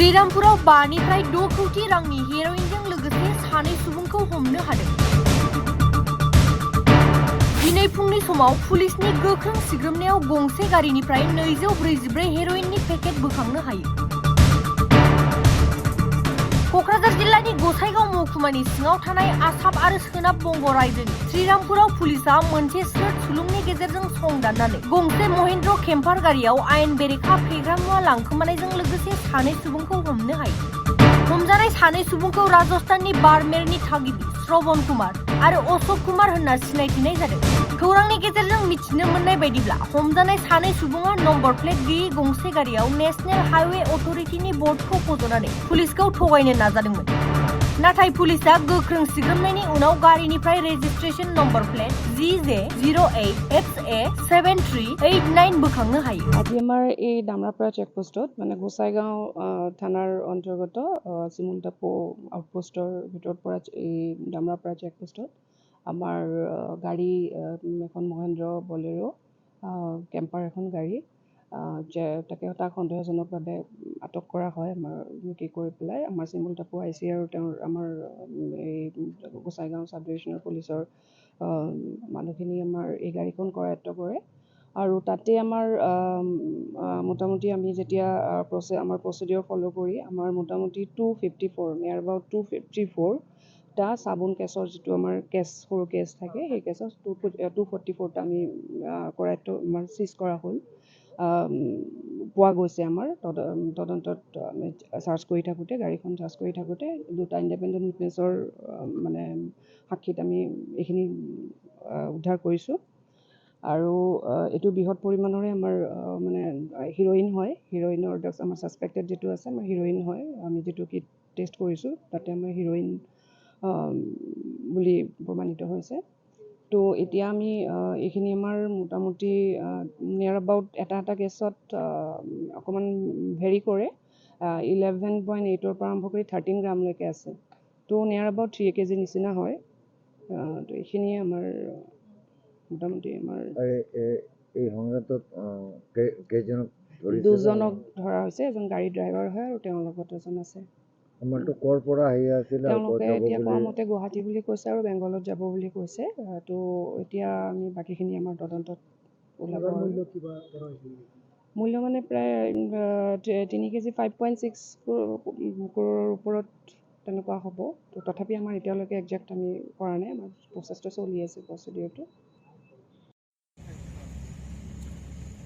श्रीरामपुराव 5निफ्राय 6 कौटि रांनि हेर'इनजों लोगोसे सानै सुबुंखौ हमनो हादों। दिनै फुंनि समाव पुलिसनि गोख्रों सिग्रोमनायाव गंसे गारिनिफ्राय 244 हेर'इननि पेकेट बोखांनो हायो। क'क्राझार जिल्लानि गसाइगाव महकुमानि सिङाव थानाय आसाम आरो सोनाब बंग रायजोनि श्रीरामपुराव पुलिसआ मोनसे स्रोत सुलुंनि गेजेरजों सं दाननानै गंसे महेन्द्र केम्पार गारियाव आयेन बेरेखा फेग्रा मुवा लांखोमानायजों लोगोसे सानै सुबुंखौ हमनो हायो। हमजानाय सानै सुबुंखौ राजस्थाननि बाड़मेरनि थागिबि श्रवण कुमार आरो अशोक कुमार होनना सिनायथिनाय जादों। खौरांनि गेजेरजों मिथिनो मोननाय बायदिब्ला हमजानाय सानै सुबुङा नम्बर प्लेट गैयै गंसे गारियाव नेशनेल हाइवे अथ'रिटिनि बर्डखौ फज'नानै पुलिसखौ थगायनो नाजादोंमोन। नाथाय पुलिसआ गोख्रों सिग्रोमनायनि उनाव गारिनिफ्राय रेजिस्ट्रेशन नम्बर प्लेट GJ08XA7389 बोखांनो हायो। আজি আমাৰ এই দামৰাপাৰা চেকপোষ্টত মানে গোসাইগাঁও থানাৰ অন্তৰ্গত চিমুলটাপু আউটপোষ্টৰ ভিতৰত পৰা এই দামৰাপাৰা চেকপোষ্টত আমাৰ গাড়ী এখন মহেন্দ্ৰ বলেৰো কেম্পাৰ এখন গাড়ী তাক সন্দেহজনকভাৱে আটক কৰা হয়। আমাৰ কি কৰি পেলাই আমাৰ চিমুলটাপু IC আৰু তেওঁৰ আমাৰ এই গোসাইগাঁও চাব ডিভিজনৰ পুলিচৰ মানুহখিনি আমাৰ এই গাড়ীখন কৰায়ত্ব কৰে। আৰু তাতে আমাৰ মোটামুটি আমি যেতিয়া আমাৰ প্ৰচিডিঅ'ৰ ফ'ল' কৰি আমাৰ মোটামুটি 254 নিয়াৰ এবাউট 254টা চাবোন কেছৰ যিটো আমাৰ সৰু কেছ থাকে সেই কেছৰ 244টা আমি কৰায়ত্ব আমাৰ চিজ কৰা হ'ল পোৱা গৈছে। আমাৰ তদন্তত আমি চাৰ্চ কৰি থাকোঁতে গাড়ীখন চাৰ্চ কৰি থাকোঁতে দুটা ইণ্ডিপেণ্ডেণ্ট উইটনেছৰ মানে সাক্ষীত আমি এইখিনি উদ্ধাৰ কৰিছোঁ। আৰু এইটো বৃহৎ পৰিমাণৰে আমাৰ মানে হিৰ'ইন হয়। হিৰ'ইনৰ আমাৰ ছাছপেক্টেড যিটো আছে আমাৰ হিৰ'ইন হয়। আমি যিটো কিট টেষ্ট কৰিছোঁ তাতে আমাৰ হিৰ'ইন বুলি প্ৰমাণিত হৈছে। তো এতিয়া আমি এইখিনি আমাৰ মোটামুটি নিয়াৰ এবাউট এটা কেছত অকণমান ভেৰি কৰে 11.8ৰ পৰা আৰম্ভ কৰি 13 গ্ৰামলৈকে আছে। তো নিয়াৰ এবাউট 3 kg নিচিনা হয়। তো এইখিনিয়ে আমাৰ মোটামুটি আমাৰ এই সংঘাতত কেইজনক দুজনক ধৰা হৈছে। এজন গাড়ী ড্ৰাইভাৰ হয় আৰু তেওঁৰ লগত এজন আছে। আমাৰতো ক'ৰ পৰা আহি আছিল তেওঁলোকে এতিয়া কোৱা মতে গুৱাহাটী বুলি কৈছে আৰু বেংগলত যাব বুলি কৈছে। তো এতিয়া আমি বাকীখিনি আমাৰ তদন্তত ওলাব। মূল্য মানে প্ৰায় 3 kg 5.6 কৰোৰৰ ওপৰত তেনেকুৱা হ'ব। তো তথাপি আমাৰ এতিয়ালৈকে একজেক্ট আমি কৰা নাই। আমাৰ প্ৰচেছটো চলি আছে প্ৰচিডিঅ'টো।